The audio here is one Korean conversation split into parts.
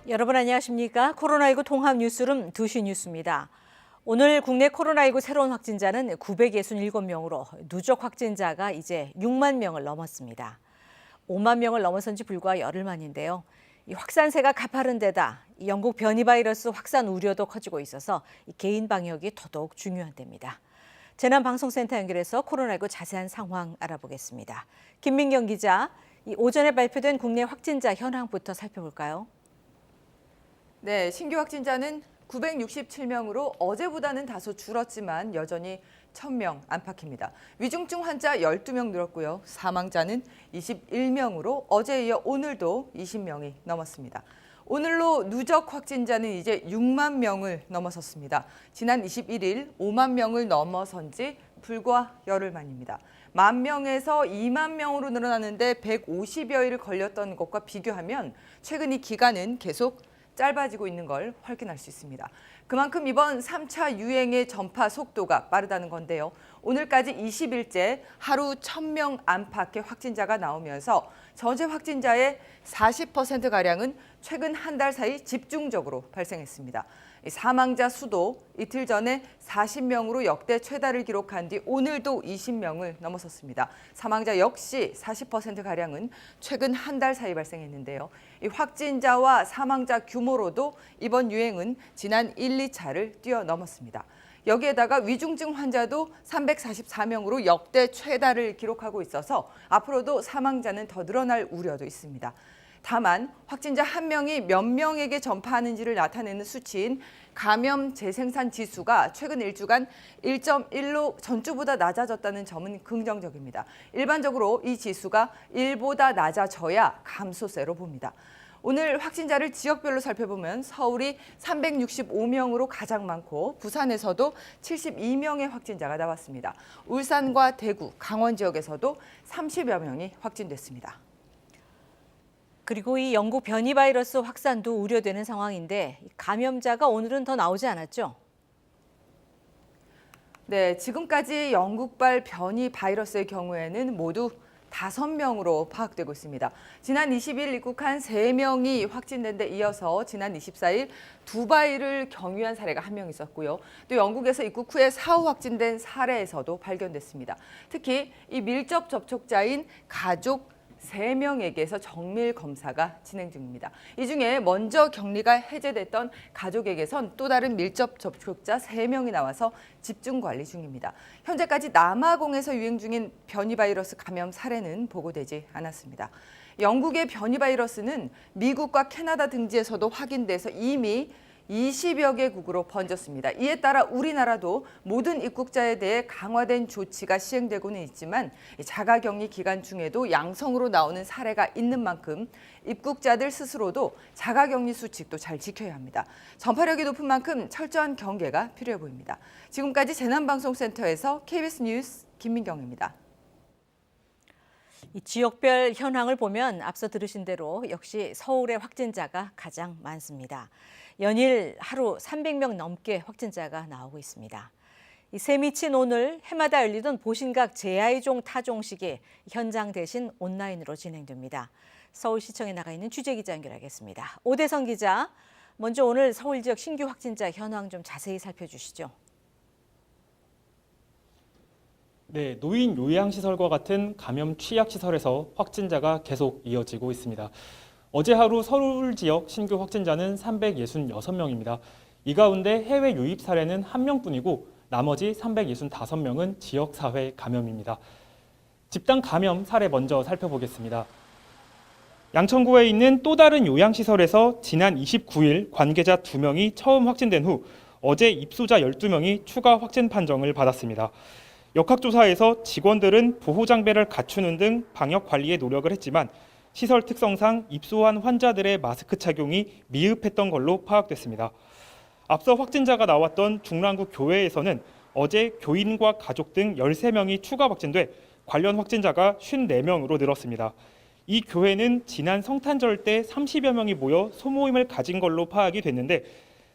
여러분 안녕하십니까? 코로나19 통합 뉴스룸 2시 뉴스입니다. 오늘 국내 코로나19 새로운 확진자는 967명으로 누적 확진자가 이제 6만 명을 넘었습니다. 5만 명을 넘어선 지 불과 열흘 만인데요. 이 확산세가 가파른 데다 영국 변이 바이러스 확산 우려도 커지고 있어서 개인 방역이 더더욱 중요한 때입니다. 재난방송센터 연결해서 코로나19 자세한 상황 알아보겠습니다. 김민경 기자, 오전에 발표된 국내 확진자 현황부터 살펴볼까요? 네, 신규 확진자는 967명으로 어제보다는 다소 줄었지만 여전히 1,000명 안팎입니다. 위중증 환자 12명 늘었고요. 사망자는 21명으로 어제에 이어 오늘도 20명이 넘었습니다. 오늘로 누적 확진자는 이제 6만 명을 넘어섰습니다. 지난 21일 5만 명을 넘어선 지 불과 열흘 만입니다. 1만 명에서 2만 명으로 늘어나는데 150여일을 걸렸던 것과 비교하면 최근 이 기간은 계속 짧아지고 있는 걸 확인할 수 있습니다. 그만큼 이번 3차 유행의 전파 속도가 빠르다는 건데요. 오늘까지 20일째 하루 1,000명 안팎의 확진자가 나오면서 전체 확진자의 40%가량은 최근 한 달 사이 집중적으로 발생했습니다. 사망자 수도 이틀 전에 40명으로 역대 최다를 기록한 뒤 오늘도 20명을 넘어섰습니다. 사망자 역시 40%가량은 최근 한 달 사이 발생했는데요. 이 확진자와 사망자 규모로도 이번 유행은 지난 1, 2차를 뛰어넘었습니다. 여기에다가 위중증 환자도 344명으로 역대 최다를 기록하고 있어서 앞으로도 사망자는 더 늘어날 우려도 있습니다. 다만 확진자 한 명이 몇 명에게 전파하는지를 나타내는 수치인 감염 재생산 지수가 최근 일주간 1.1로 전주보다 낮아졌다는 점은 긍정적입니다. 일반적으로 이 지수가 1보다 낮아져야 감소세로 봅니다. 오늘 확진자를 지역별로 살펴보면 서울이 365명으로 가장 많고 부산에서도 72명의 확진자가 나왔습니다. 울산과 대구, 강원 지역에서도 30여 명이 확진됐습니다. 그리고 이 영국 변이 바이러스 확산도 우려되는 상황인데 감염자가 오늘은 더 나오지 않았죠? 네, 지금까지 영국발 변이 바이러스의 경우에는 모두 5명으로 파악되고 있습니다. 지난 20일 입국한 3명이 확진된 데 이어서 지난 24일 두바이를 경유한 사례가 1명 있었고요. 또 영국에서 입국 후에 사후 확진된 사례에서도 발견됐습니다. 특히 이 밀접 접촉자인 가족 3명에게서 정밀 검사가 진행 중입니다. 이 중에 먼저 격리가 해제됐던 가족에게선 또 다른 밀접 접촉자 3명이 나와서 집중 관리 중입니다. 현재까지 남아공에서 유행 중인 변이 바이러스 감염 사례는 보고되지 않았습니다. 영국의 변이 바이러스는 미국과 캐나다 등지에서도 확인돼서 이미 20여 개국으로 번졌습니다. 이에 따라 우리나라도 모든 입국자에 대해 강화된 조치가 시행되고는 있지만 자가격리 기간 중에도 양성으로 나오는 사례가 있는 만큼 입국자들 스스로도 자가격리 수칙도 잘 지켜야 합니다. 전파력이 높은 만큼 철저한 경계가 필요해 보입니다. 지금까지 재난방송센터에서 KBS 뉴스 김민경입니다. 이 지역별 현황을 보면 앞서 들으신 대로 역시 서울의 확진자가 가장 많습니다. 연일 하루 300명 넘게 확진자가 나오고 있습니다. 이 세미친 오늘 해마다 열리던 보신각 제아이종 타종식이 현장 대신 온라인으로 진행됩니다. 서울시청에 나가 있는 취재기자 연결하겠습니다. 오대성 기자, 먼저 오늘 서울 지역 신규 확진자 현황 좀 자세히 살펴주시죠. 네, 노인 요양시설과 같은 감염 취약시설에서 확진자가 계속 이어지고 있습니다. 어제 하루 서울 지역 신규 확진자는 366명입니다. 이 가운데 해외 유입 사례는 1명뿐이고 나머지 365명은 지역사회 감염입니다. 집단 감염 사례 먼저 살펴보겠습니다. 양천구에 있는 또 다른 요양시설에서 지난 29일 관계자 2명이 처음 확진된 후 어제 입소자 12명이 추가 확진 판정을 받았습니다. 역학조사에서 직원들은 보호장비를 갖추는 등 방역 관리에 노력을 했지만 시설 특성상 입소한 환자들의 마스크 착용이 미흡했던 걸로 파악됐습니다. 앞서 확진자가 나왔던 중랑구 교회에서는 어제 교인과 가족 등 13명이 추가 확진돼 관련 확진자가 54명으로 늘었습니다. 이 교회는 지난 성탄절 때 30여 명이 모여 소모임을 가진 걸로 파악이 됐는데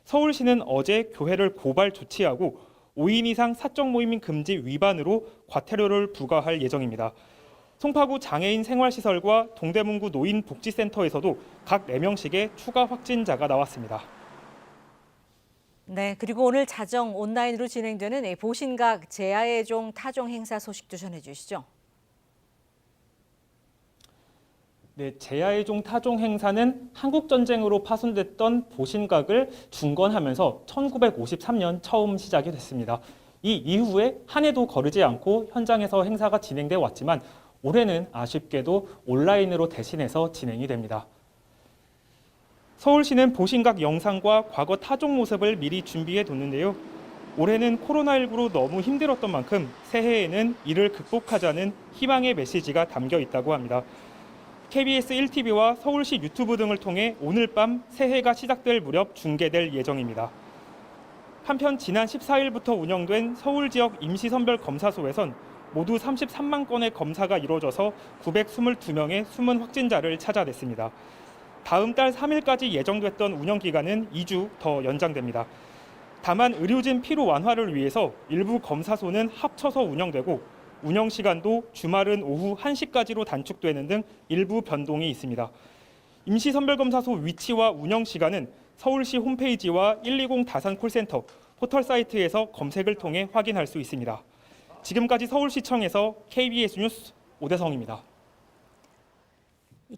서울시는 어제 교회를 고발 조치하고 5인 이상 사적 모임 금지 위반으로 과태료를 부과할 예정입니다. 송파구 장애인 생활시설과 동대문구 노인복지센터에서도 각 4명씩의 추가 확진자가 나왔습니다. 네, 그리고 오늘 자정 온라인으로 진행되는 보신각 제야의 종 타종 행사 소식도 전해주시죠. 네, 제야의 종 타종 행사는 한국전쟁으로 파손됐던 보신각을 중건하면서 1953년 처음 시작이 됐습니다. 이 이후에 한 해도 거르지 않고 현장에서 행사가 진행돼 왔지만 올해는 아쉽게도 온라인으로 대신해서 진행이 됩니다. 서울시는 보신각 영상과 과거 타종 모습을 미리 준비해 뒀는데요. 올해는 코로나19로 너무 힘들었던 만큼 새해에는 이를 극복하자는 희망의 메시지가 담겨 있다고 합니다. KBS 1TV와 서울시 유튜브 등을 통해 오늘 밤 새해가 시작될 무렵 중계될 예정입니다. 한편 지난 14일부터 운영된 서울 지역 임시선별검사소에선 모두 33만 건의 검사가 이루어져서 922명의 숨은 확진자를 찾아냈습니다. 다음 달 3일까지 예정됐던 운영 기간은 2주 더 연장됩니다. 다만 의료진 피로 완화를 위해서 일부 검사소는 합쳐서 운영되고 운영 시간도 주말은 오후 1시까지로 단축되는 등 일부 변동이 있습니다. 임시선별검사소 위치와 운영 시간은 서울시 홈페이지와 120 다산 콜센터 포털 사이트에서 검색을 통해 확인할 수 있습니다. 지금까지 서울시청에서 KBS 뉴스 오대성입니다.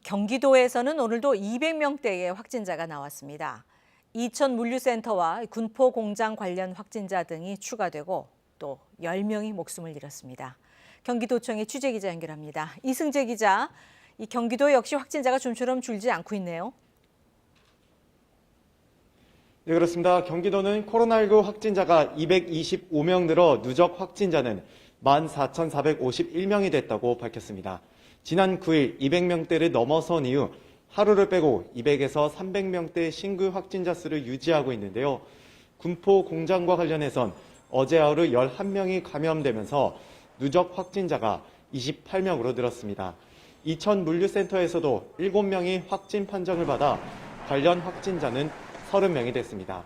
경기도에서는 오늘도 200명대의 확진자가 나왔습니다. 이천물류센터와 군포공장 관련 확진자 등이 추가되고 또 10명이 목숨을 잃었습니다. 경기도청의 취재기자 연결합니다. 이승재 기자, 이 경기도 역시 확진자가 좀처럼 줄지 않고 있네요. 네, 그렇습니다. 경기도는 코로나19 확진자가 225명 늘어 누적 확진자는 14,451명이 됐다고 밝혔습니다. 지난 9일 200명대를 넘어선 이후 하루를 빼고 200에서 300명대 신규 확진자 수를 유지하고 있는데요. 군포 공장과 관련해선 어제 하루 11명이 감염되면서 누적 확진자가 28명으로 늘었습니다. 이천물류센터에서도 7명이 확진 판정을 받아 관련 확진자는 30명이 됐습니다.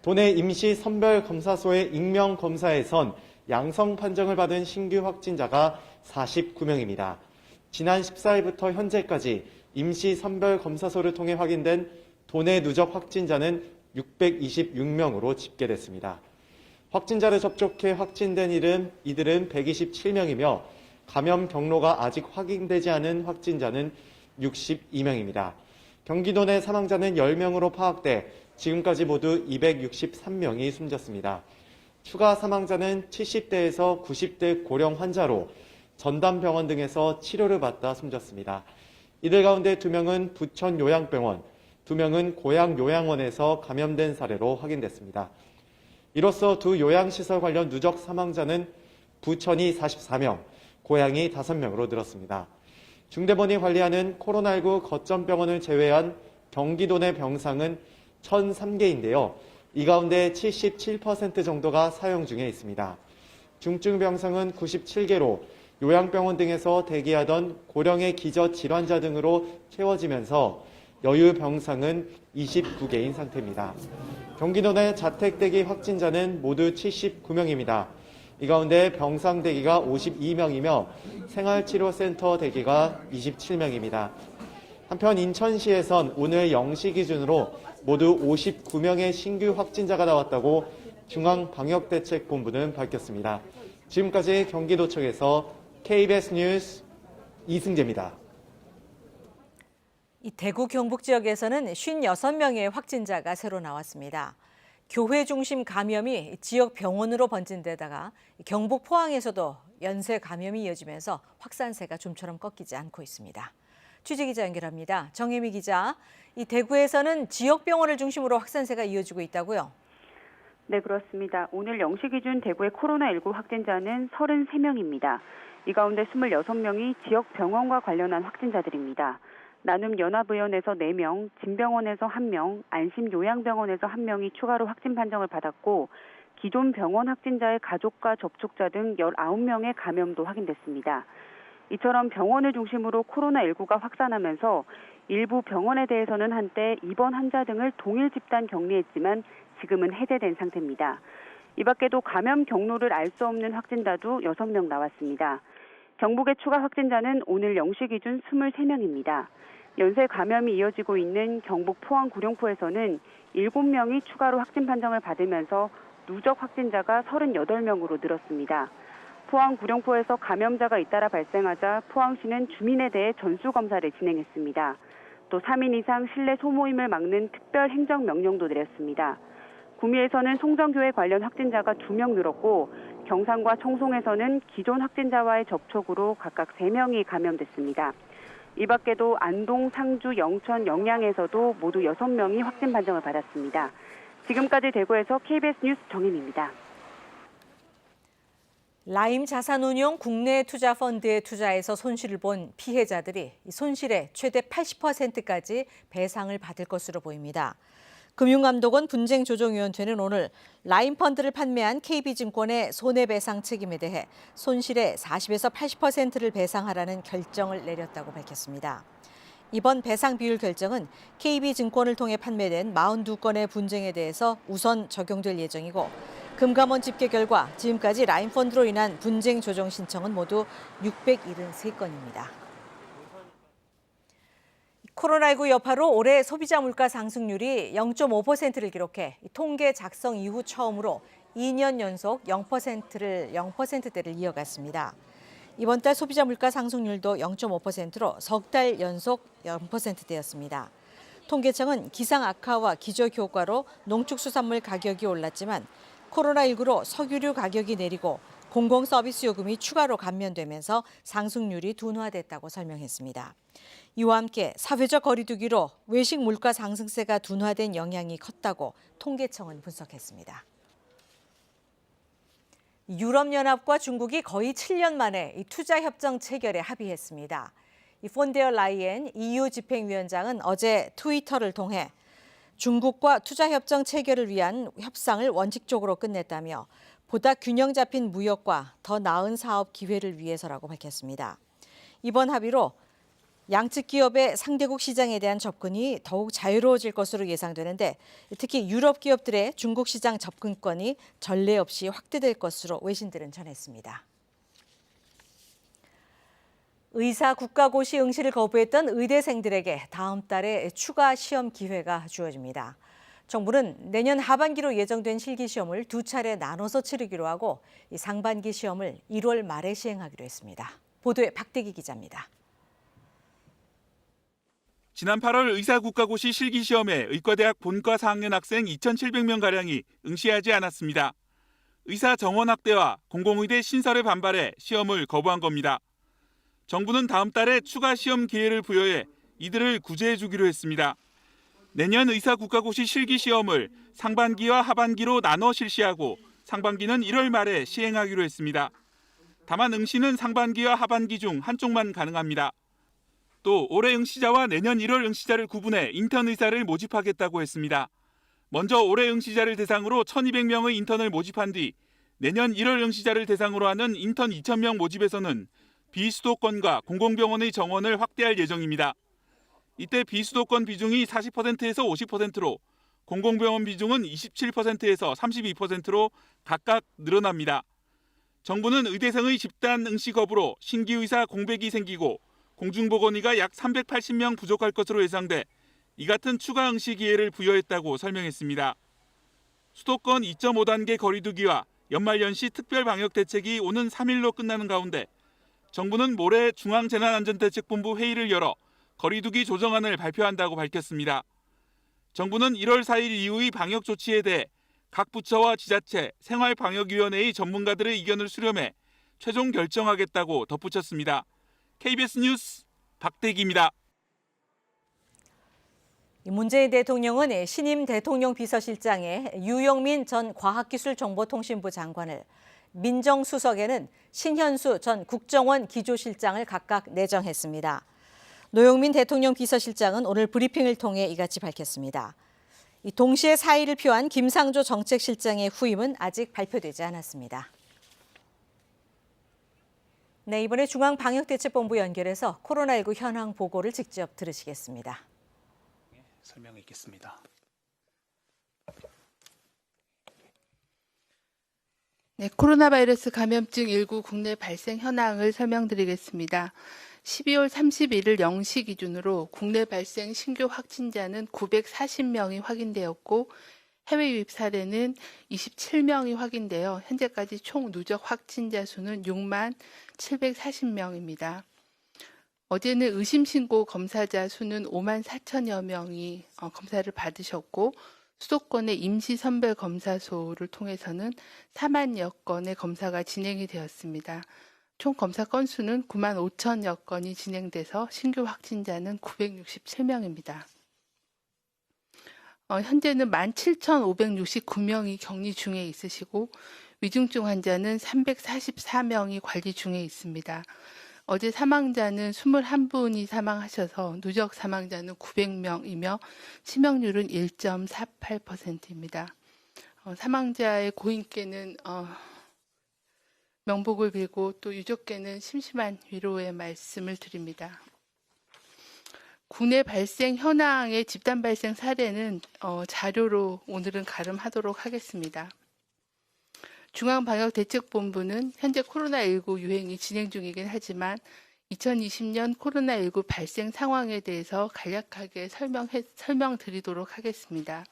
도내 임시선별검사소의 익명검사에선 양성 판정을 받은 신규 확진자가 49명입니다. 지난 14일부터 현재까지 임시선별검사소를 통해 확인된 도내 누적 확진자는 626명으로 집계됐습니다. 확진자를 접촉해 확진된 이들은 127명이며 감염 경로가 아직 확인되지 않은 확진자는 62명입니다. 경기도 내 사망자는 10명으로 파악돼 지금까지 모두 263명이 숨졌습니다. 추가 사망자는 70대에서 90대 고령 환자로 전담병원 등에서 치료를 받다 숨졌습니다. 이들 가운데 2명은 부천 요양병원, 2명은 고양 요양원에서 감염된 사례로 확인됐습니다. 이로써 두 요양시설 관련 누적 사망자는 부천이 44명, 고양이 5명으로 늘었습니다. 중대본이 관리하는 코로나19 거점병원을 제외한 경기도 내 병상은 1,003개인데요. 이 가운데 77% 정도가 사용 중에 있습니다. 중증병상은 97개로 요양병원 등에서 대기하던 고령의 기저 질환자 등으로 채워지면서 여유 병상은 29개인 상태입니다. 경기도 내 자택 대기 확진자는 모두 79명입니다. 이 가운데 병상 대기가 52명이며 생활치료센터 대기가 27명입니다. 한편 인천시에선 오늘 0시 기준으로 모두 59명의 신규 확진자가 나왔다고 중앙방역대책본부는 밝혔습니다. 지금까지 경기도청에서 KBS 뉴스 이승재입니다. 이 대구 경북 지역에서는 56명의 확진자가 새로 나왔습니다. 교회 중심 감염이 지역 병원으로 번진 데다가 경북 포항에서도 연쇄 감염이 이어지면서 확산세가 좀처럼 꺾이지 않고 있습니다. 취재기자 연결합니다. 정혜미 기자, 이 대구에서는 지역 병원을 중심으로 확산세가 이어지고 있다고요? 네, 그렇습니다. 오늘 0시 기준 대구의 코로나19 확진자는 33명입니다. 이 가운데 26명이 지역 병원과 관련한 확진자들입니다. 나눔연합의원에서 4명, 진병원에서 1명, 안심요양병원에서 1명이 추가로 확진 판정을 받았고 기존 병원 확진자의 가족과 접촉자 등 19명의 감염도 확인됐습니다. 이처럼 병원을 중심으로 코로나19가 확산하면서 일부 병원에 대해서는 한때 입원 환자 등을 동일 집단 격리했지만 지금은 해제된 상태입니다. 이 밖에도 감염 경로를 알 수 없는 확진자도 6명 나왔습니다. 경북의 추가 확진자는 오늘 0시 기준 23명입니다. 연쇄 감염이 이어지고 있는 경북 포항 구룡포에서는 7명이 추가로 확진 판정을 받으면서 누적 확진자가 38명으로 늘었습니다. 포항 구룡포에서 감염자가 잇따라 발생하자 포항시는 주민에 대해 전수검사를 진행했습니다. 또 3인 이상 실내 소모임을 막는 특별 행정명령도 내렸습니다. 구미에서는 송정교회 관련 확진자가 2명 늘었고 경산과 청송에서는 기존 확진자와의 접촉으로 각각 3명이 감염됐습니다. 이 밖에도 안동, 상주, 영천, 영양에서도 모두 6명이 확진 판정을 받았습니다. 지금까지 대구에서 KBS 뉴스 정임입니다. 라임 자산운용 국내 투자 펀드에 투자해서 손실을 본 피해자들이 손실의 최대 80%까지 배상을 받을 것으로 보입니다. 금융감독원 분쟁조정위원회는 오늘 라임 펀드를 판매한 KB증권의 손해배상 책임에 대해 손실의 40에서 80%를 배상하라는 결정을 내렸다고 밝혔습니다. 이번 배상 비율 결정은 KB증권을 통해 판매된 42건의 분쟁에 대해서 우선 적용될 예정이고 금감원 집계 결과 지금까지 라임 펀드로 인한 분쟁 조정 신청은 모두 673건입니다. 코로나19 여파로 올해 소비자 물가 상승률이 0.5%를 기록해 통계 작성 이후 처음으로 2년 연속 0%대를 이어갔습니다. 이번 달 소비자 물가 상승률도 0.5%로 석 달 연속 0%대였습니다. 통계청은 기상 악화와 기저효 효과로 농축수산물 가격이 올랐지만 코로나19로 석유류 가격이 내리고 공공서비스 요금이 추가로 감면되면서 상승률이 둔화됐다고 설명했습니다. 이와 함께 사회적 거리두기로 외식 물가 상승세가 둔화된 영향이 컸다고 통계청은 분석했습니다. 유럽연합과 중국이 거의 7년 만에 투자협정 체결에 합의했습니다. 폰데어 라이엔 EU 집행위원장은 어제 트위터를 통해 중국과 투자협정 체결을 위한 협상을 원칙적으로 끝냈다며 보다 균형 잡힌 무역과 더 나은 사업 기회를 위해서라고 밝혔습니다. 이번 합의로 양측 기업의 상대국 시장에 대한 접근이 더욱 자유로워질 것으로 예상되는데 특히 유럽 기업들의 중국 시장 접근권이 전례 없이 확대될 것으로 외신들은 전했습니다. 의사 국가고시 응시를 거부했던 의대생들에게 다음 달에 추가 시험 기회가 주어집니다. 정부는 내년 하반기로 예정된 실기시험을 2차례 나눠서 치르기로 하고 상반기 시험을 1월 말에 시행하기로 했습니다. 보도에 박대기 기자입니다. 지난 8월 의사국가고시 실기시험에 의과대학 본과 4학년 학생 2,700명가량이 응시하지 않았습니다. 의사 정원 확대와 공공의대 신설에 반발해 시험을 거부한 겁니다. 정부는 다음 달에 추가 시험 기회를 부여해 이들을 구제해 주기로 했습니다. 내년 의사국가고시 실기시험을 상반기와 하반기로 나눠 실시하고 상반기는 1월 말에 시행하기로 했습니다. 다만 응시는 상반기와 하반기 중 한쪽만 가능합니다. 또 올해 응시자와 내년 1월 응시자를 구분해 인턴 의사를 모집하겠다고 했습니다. 먼저 올해 응시자를 대상으로 1,200명의 인턴을 모집한 뒤 내년 1월 응시자를 대상으로 하는 인턴 2,000명 모집에서는 비수도권과 공공병원의 정원을 확대할 예정입니다. 이때 비수도권 비중이 40%에서 50%로 공공병원 비중은 27%에서 32%로 각각 늘어납니다. 정부는 의대생의 집단 응시 거부로 신규 의사 공백이 생기고 공중보건의가 약 380명 부족할 것으로 예상돼 이 같은 추가 응시 기회를 부여했다고 설명했습니다. 수도권 2.5단계 거리두기와 연말연시 특별방역대책이 오는 3일로 끝나는 가운데 정부는 모레 중앙재난안전대책본부 회의를 열어 거리두기 조정안을 발표한다고 밝혔습니다. 정부는 1월 4일 이후의 방역 조치에 대해 각 부처와 지자체, 생활방역위원회의 전문가들의 의견을 수렴해 최종 결정하겠다고 덧붙였습니다. KBS 뉴스 박대기입니다. 문재인 대통령은 신임 대통령 비서실장에 유영민 전 과학기술정보통신부 장관을, 민정수석에는 신현수 전 국정원 기조실장을 각각 내정했습니다. 노영민 대통령 비서실장은 오늘 브리핑을 통해 이같이 밝혔습니다. 동시에 사의를 표한 김상조 정책실장의 후임은 아직 발표되지 않았습니다. 네, 이번에 중앙방역대책본부 연결해서 코로나19 현황 보고를 직접 들으시겠습니다. 설명해 있겠습니다. 네, 코로나 바이러스 감염증 19 국내 발생 현황을 설명드리겠습니다. 12월 31일 0시 기준으로 국내 발생 신규 확진자는 940명이 확인되었고 해외 유입 사례는 27명이 확인되어 현재까지 총 누적 확진자 수는 6만 740명입니다. 어제는 의심 신고 검사자 수는 5만 4천여 명이 검사를 받으셨고 수도권의 임시선별검사소를 통해서는 4만여 건의 검사가 진행이 되었습니다. 총 검사 건수는 9만 5천여 건이 진행돼서 신규 확진자는 967명입니다. 현재는 17,569명이 격리 중에 있으시고 위중증 환자는 344명이 관리 중에 있습니다. 어제 사망자는 21분이 사망하셔서 누적 사망자는 900명이며 치명률은 1.48%입니다. 사망자의 고인께는 명복을 빌고 또 유족께는 심심한 위로의 말씀을 드립니다. 국내 발생 현황의 집단 발생 사례는 자료로 오늘은 가름하도록 하겠습니다. 중앙방역대책본부는 현재 코로나19 유행이 진행 중이긴 하지만 2020년 코로나19 발생 상황에 대해서 간략하게 설명드리도록 하겠습니다.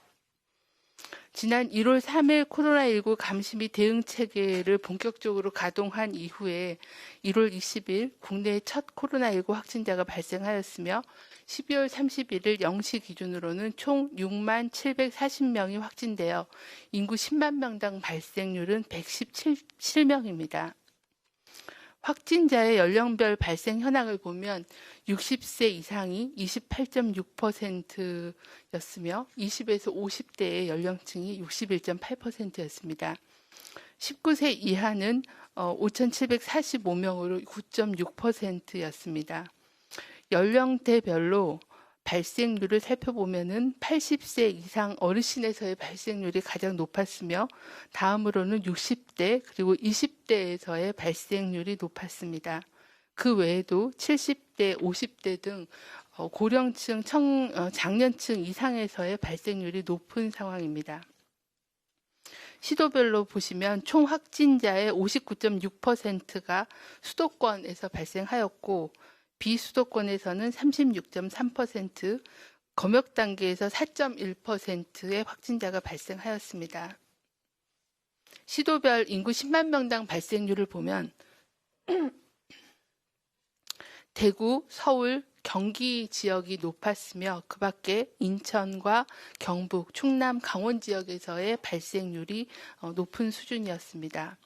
지난 1월 3일 코로나19 감시 및 대응 체계를 본격적으로 가동한 이후에 1월 20일 국내에 첫 코로나19 확진자가 발생하였으며 12월 31일 0시 기준으로는 총 6만 740명이 확진되어 인구 10만 명당 발생률은 117명입니다. 확진자의 연령별 발생 현황을 보면 60세 이상이 28.6%였으며 20에서 50대의 연령층이 61.8%였습니다. 19세 이하는 5,745명으로 9.6%였습니다. 연령대별로 발생률을 살펴보면은 80세 이상 어르신에서의 발생률이 가장 높았으며 다음으로는 60대 그리고 20대에서의 발생률이 높았습니다. 그 외에도 70대, 50대 등 고령층, 장년층 이상에서의 발생률이 높은 상황입니다. 시도별로 보시면 총 확진자의 59.6%가 수도권에서 발생하였고 비수도권에서는 36.3%, 검역 단계에서 4.1%의 확진자가 발생하였습니다. 시도별 인구 10만 명당 발생률을 보면 대구, 서울, 경기 지역이 높았으며 그 밖에 인천과 경북, 충남, 강원 지역에서의 발생률이 높은 수준이었습니다.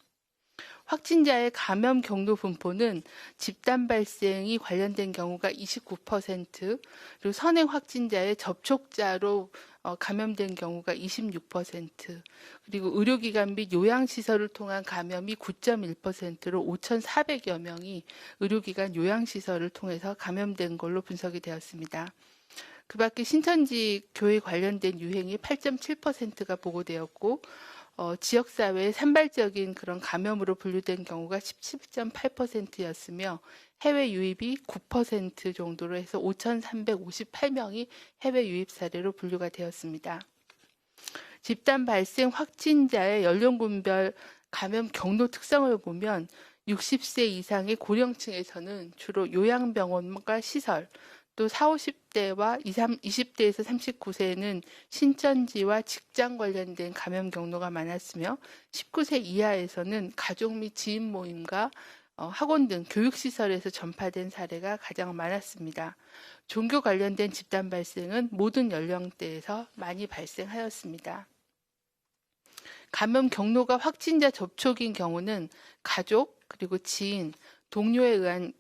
확진자의 감염 경로 분포는 집단 발생이 관련된 경우가 29%, 그리고 선행 확진자의 접촉자로 감염된 경우가 26%, 그리고 의료기관 및 요양시설을 통한 감염이 9.1%로 5,400여 명이 의료기관 요양시설을 통해서 감염된 걸로 분석이 되었습니다. 그 밖에 신천지 교회 관련된 유행이 8.7%가 보고되었고 지역사회의 산발적인 그런 감염으로 분류된 경우가 17.8%였으며 해외 유입이 9% 정도로 해서 5,358명이 해외 유입 사례로 분류가 되었습니다. 집단 발생 확진자의 연령군별 감염 경로 특성을 보면 60세 이상의 고령층에서는 주로 요양병원과 시설, 또 40, 50대와 20대에서 39세에는 신천지와 직장 관련된 감염 경로가 많았으며 19세 이하에서는 가족 및 지인 모임과 학원 등 교육시설에서 전파된 사례가 가장 많았습니다. 종교 관련된 집단 발생은 모든 연령대에서 많이 발생하였습니다. 감염 경로가 확진자 접촉인 경우는 가족, 그리고 지인, 동료에 의한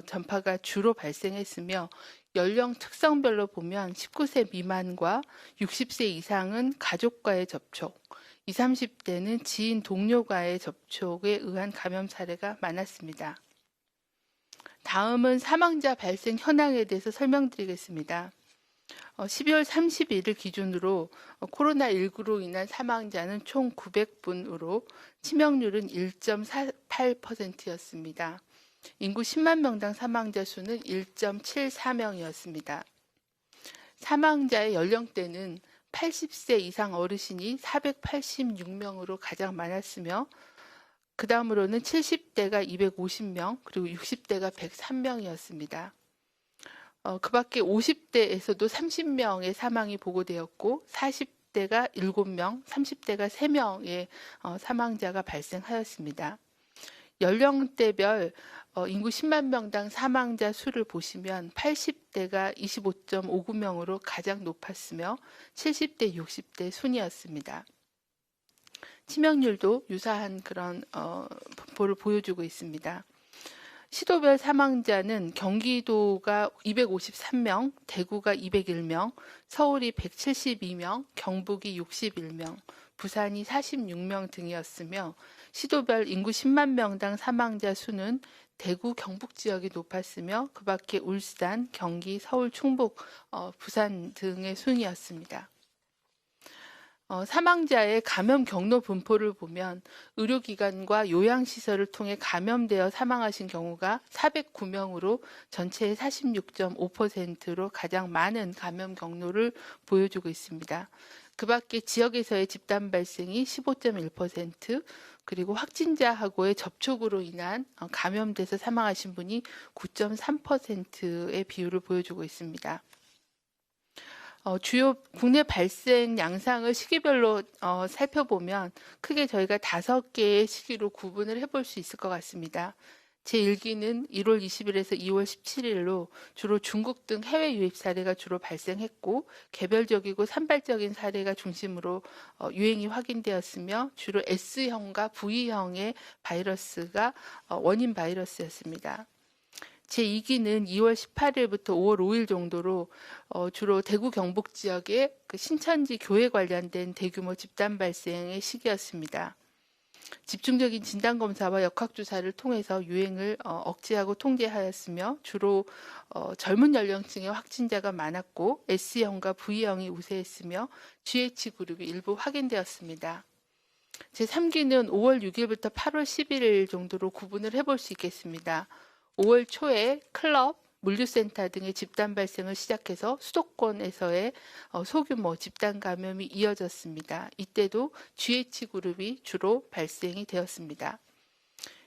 전파가 주로 발생했으며 연령 특성별로 보면 19세 미만과 60세 이상은 가족과의 접촉, 20, 30대는 지인, 동료과의 접촉에 의한 감염 사례가 많았습니다. 다음은 사망자 발생 현황에 대해서 설명드리겠습니다. 12월 31일 기준으로 코로나19로 인한 사망자는 총 900분으로 치명률은 1.48%였습니다. 인구 10만 명당 사망자 수는 1.74명이었습니다. 사망자의 연령대는 80세 이상 어르신이 486명으로 가장 많았으며 그 다음으로는 70대가 250명, 그리고 60대가 103명이었습니다. 그 밖에 50대에서도 30명의 사망이 보고되었고 40대가 7명, 30대가 3명의 사망자가 발생하였습니다. 연령대별 인구 10만 명당 사망자 수를 보시면 80대가 25.59명으로 가장 높았으며 70대, 60대 순이었습니다. 치명률도 유사한 그런 분포를 보여주고 있습니다. 시도별 사망자는 경기도가 253명, 대구가 201명, 서울이 172명, 경북이 61명, 부산이 46명 등이었으며 시도별 인구 10만 명당 사망자 수는 대구, 경북 지역이 높았으며 그 밖에 울산, 경기, 서울, 충북, 부산 등의 순이었습니다. 사망자의 감염 경로 분포를 보면 의료기관과 요양시설을 통해 감염되어 사망하신 경우가 409명으로 전체의 46.5%로 가장 많은 감염 경로를 보여주고 있습니다. 그 밖에 지역에서의 집단 발생이 15.1%, 그리고 확진자하고의 접촉으로 인한 감염돼서 사망하신 분이 9.3%의 비율을 보여주고 있습니다. 주요 국내 발생 양상을 시기별로 살펴보면 크게 저희가 5개의 시기로 구분을 해볼 수 있을 것 같습니다. 제1기는 1월 20일에서 2월 17일로 주로 중국 등 해외 유입 사례가 주로 발생했고 개별적이고 산발적인 사례가 중심으로 유행이 확인되었으며 주로 S형과 V형의 바이러스가 원인 바이러스였습니다. 제2기는 2월 18일부터 5월 5일 정도로 주로 대구 경북 지역의 그 신천지 교회 관련된 대규모 집단 발생의 시기였습니다. 집중적인 진단검사와 역학조사를 통해서 유행을 억제하고 통제하였으며 주로 젊은 연령층의 확진자가 많았고 S형과 V형이 우세했으며 GH 그룹이 일부 확인되었습니다. 제3기는 5월 6일부터 8월 11일 정도로 구분을 해볼 수 있겠습니다. 5월 초에 클럽, 물류센터 등의 집단 발생을 시작해서 수도권에서의 소규모 집단 감염이 이어졌습니다. 이때도 GH그룹이 주로 발생이 되었습니다.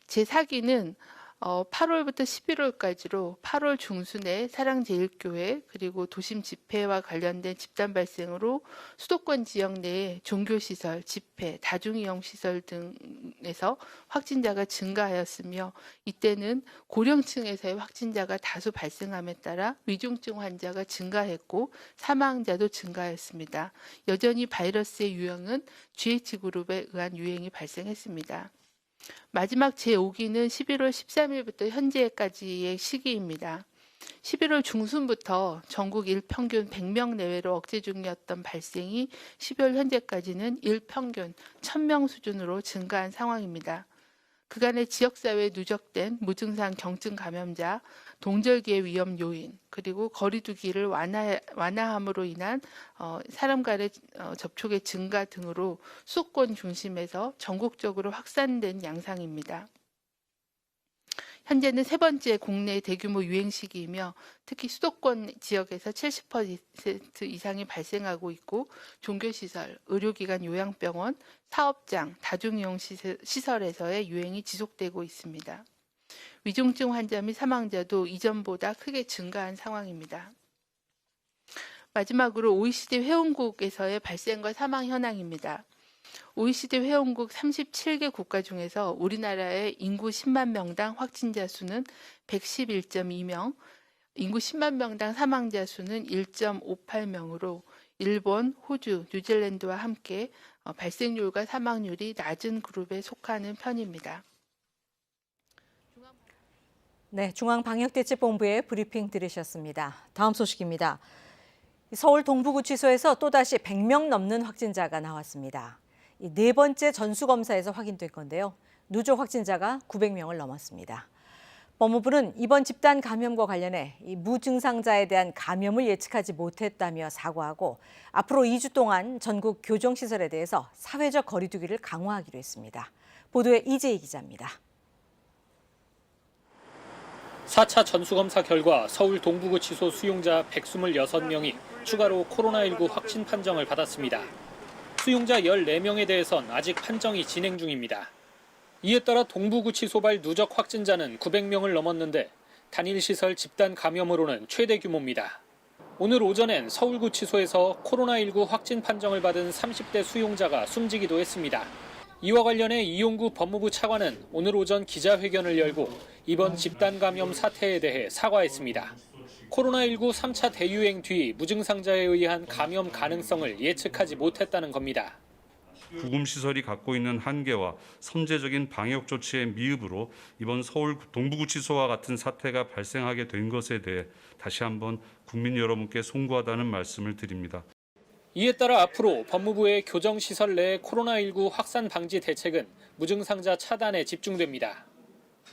제4기는 8월부터 11월까지로 8월 중순에 사랑제일교회 그리고 도심 집회와 관련된 집단 발생으로 수도권 지역 내에 종교시설, 집회, 다중이용시설 등에서 확진자가 증가하였으며 이때는 고령층에서의 확진자가 다수 발생함에 따라 위중증 환자가 증가했고 사망자도 증가했습니다. 여전히 바이러스의 유형은 GH그룹에 의한 유행이 발생했습니다. 마지막 제5기는 11월 13일부터 현재까지의 시기입니다. 11월 중순부터 전국 일평균 100명 내외로 억제 중이었던 발생이 12월 현재까지는 일평균 1000명 수준으로 증가한 상황입니다. 그간의 지역사회에 누적된 무증상 경증 감염자, 동절기의 위험 요인, 그리고 거리두기를 완화함으로 인한 사람 간의 접촉의 증가 등으로 수도권 중심에서 전국적으로 확산된 양상입니다. 현재는 3번째 국내 대규모 유행 시기이며 특히 수도권 지역에서 70% 이상이 발생하고 있고 종교시설, 의료기관 요양병원, 사업장, 다중이용 시설에서의 유행이 지속되고 있습니다. 위중증 환자 및 사망자도 이전보다 크게 증가한 상황입니다. 마지막으로 OECD 회원국에서의 발생과 사망 현황입니다. OECD 회원국 37개 국가 중에서 우리나라의 인구 10만 명당 확진자 수는 111.2명, 인구 10만 명당 사망자 수는 1.58명으로 일본, 호주, 뉴질랜드와 함께 발생률과 사망률이 낮은 그룹에 속하는 편입니다. 네, 중앙방역대책본부의 브리핑 들으셨습니다. 다음 소식입니다. 서울 동부구치소에서 또다시 100명 넘는 확진자가 나왔습니다. 이 4번째 전수검사에서 확인된 건데요. 누적 확진자가 900명을 넘었습니다. 법무부는 이번 집단 감염과 관련해 이 무증상자에 대한 감염을 예측하지 못했다며 사과하고 앞으로 2주 동안 전국 교정시설에 대해서 사회적 거리두기를 강화하기로 했습니다. 보도에 이재희 기자입니다. 4차 전수검사 결과 서울 동부구치소 수용자 126명이 추가로 코로나19 확진 판정을 받았습니다. 수용자 14명에 대해선 아직 판정이 진행 중입니다. 이에 따라 동부구치소발 누적 확진자는 900명을 넘었는데 단일 시설 집단 감염으로는 최대 규모입니다. 오늘 오전엔 서울구치소에서 코로나19 확진 판정을 받은 30대 수용자가 숨지기도 했습니다. 이와 관련해 이용구 법무부 차관은 오늘 오전 기자회견을 열고 이번 집단 감염 사태에 대해 사과했습니다. 코로나19 3차 대유행 뒤 무증상자에 의한 감염 가능성을 예측하지 못했다는 겁니다. 구금시설이 갖고 있는 한계와 선제적인 방역 조치의 미흡으로 이번 서울 동부구치소와 같은 사태가 발생하게 된 것에 대해 다시 한번 국민 여러분께 송구하다는 말씀을 드립니다. 이에 따라 앞으로 법무부의 교정시설 내 코로나19 확산 방지 대책은 무증상자 차단에 집중됩니다.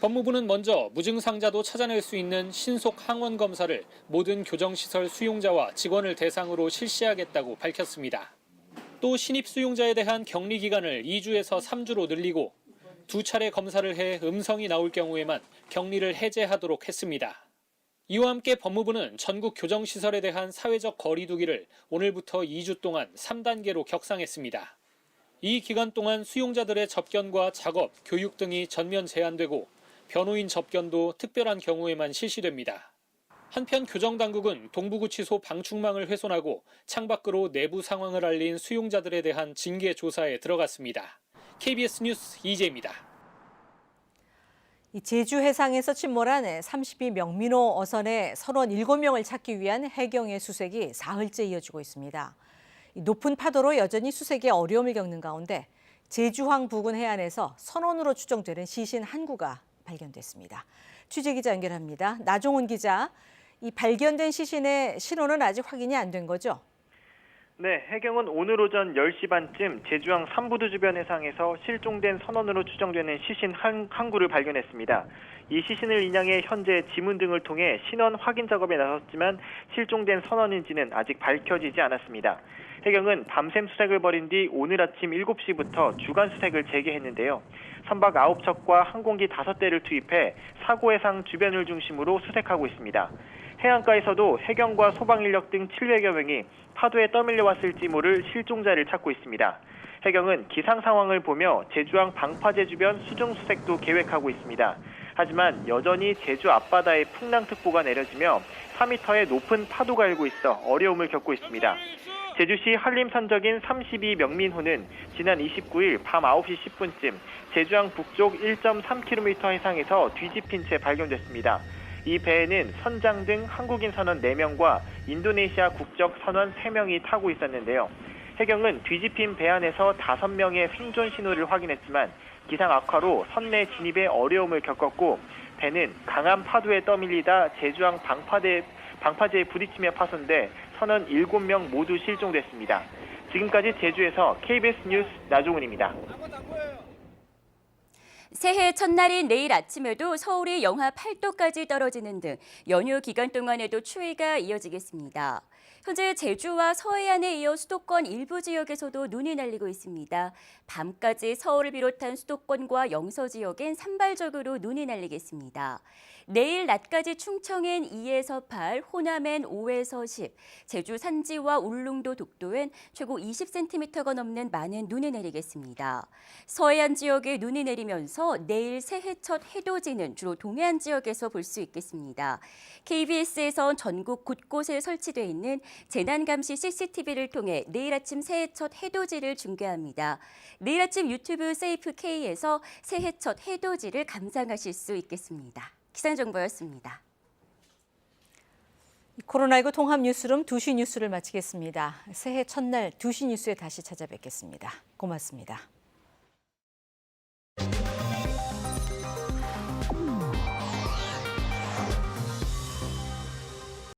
법무부는 먼저 무증상자도 찾아낼 수 있는 신속 항원 검사를 모든 교정시설 수용자와 직원을 대상으로 실시하겠다고 밝혔습니다. 또 신입 수용자에 대한 격리 기간을 2주에서 3주로 늘리고 2차례 검사를 해 음성이 나올 경우에만 격리를 해제하도록 했습니다. 이와 함께 법무부는 전국 교정시설에 대한 사회적 거리 두기를 오늘부터 2주 동안 3단계로 격상했습니다. 이 기간 동안 수용자들의 접견과 작업, 교육 등이 전면 제한되고 변호인 접견도 특별한 경우에만 실시됩니다. 한편 교정당국은 동부구치소 방충망을 훼손하고 창밖으로 내부 상황을 알린 수용자들에 대한 징계 조사에 들어갔습니다. KBS 뉴스 이재입니다. 제주 해상에서 침몰한 32명민호 어선의 선원 7명을 찾기 위한 해경의 수색이 사흘째 이어지고 있습니다. 높은 파도로 여전히 수색에 어려움을 겪는 가운데 제주항 부근 해안에서 선원으로 추정되는 시신 한 구가 발견됐습니다. 취재기자 연결합니다. 나종훈 기자, 이 발견된 시신의 신원은 아직 확인이 안 된 거죠? 네, 해경은 오늘 오전 10시 반쯤 제주항 삼부두 주변 해상에서 실종된 선원으로 추정되는 시신 한 구를 발견했습니다. 이 시신을 인양해 현재 지문 등을 통해 신원 확인 작업에 나섰지만 실종된 선원인지는 아직 밝혀지지 않았습니다. 해경은 밤샘 수색을 벌인 뒤 오늘 아침 7시부터 주간 수색을 재개했는데요. 선박 9척과 항공기 5대를 투입해 사고 해상 주변을 중심으로 수색하고 있습니다. 해안가에서도 해경과 소방인력 등 700여 명이 파도에 떠밀려왔을지 모를 실종자를 찾고 있습니다. 해경은 기상 상황을 보며 제주항 방파제 주변 수중 수색도 계획하고 있습니다. 하지만 여전히 제주 앞바다에 풍랑특보가 내려지며 4m의 높은 파도가 일고 있어 어려움을 겪고 있습니다. 제주시 한림선적인 32명민호는 지난 29일 밤 9시 10분쯤 제주항 북쪽 1.3km 해상에서 뒤집힌 채 발견됐습니다. 이 배에는 선장 등 한국인 선원 4명과 인도네시아 국적 선원 3명이 타고 있었는데요. 해경은 뒤집힌 배 안에서 5명의 생존 신호를 확인했지만 기상 악화로 선내 진입에 어려움을 겪었고 배는 강한 파도에 떠밀리다 제주항 방파제에 부딪히며 파손돼 선원 7명 모두 실종됐습니다. 지금까지 제주에서 KBS 뉴스 나종훈입니다. 새해 첫날인 내일 아침에도 서울이 영하 8도까지 떨어지는 등 연휴 기간 동안에도 추위가 이어지겠습니다. 현재 제주와 서해안에 이어 수도권 일부 지역에서도 눈이 날리고 있습니다. 밤까지 서울을 비롯한 수도권과 영서 지역엔 산발적으로 눈이 날리겠습니다. 내일 낮까지 충청엔 2에서 8, 호남엔 5에서 10, 제주 산지와 울릉도 독도엔 최고 20cm가 넘는 많은 눈이 내리겠습니다. 서해안 지역에 눈이 내리면서 내일 새해 첫 해돋이는 주로 동해안 지역에서 볼 수 있겠습니다. KBS에선 전국 곳곳에 설치되어 있는 재난감시 CCTV를 통해 내일 아침 새해 첫 해돋이를 중계합니다. 내일 아침 유튜브 세이프K에서 새해 첫 해돋이를 감상하실 수 있겠습니다. 기상정보였습니다. 코로나19 통합뉴스룸 2시 뉴스를 마치겠습니다. 새해 첫날 2시 뉴스에 다시 찾아뵙겠습니다. 고맙습니다.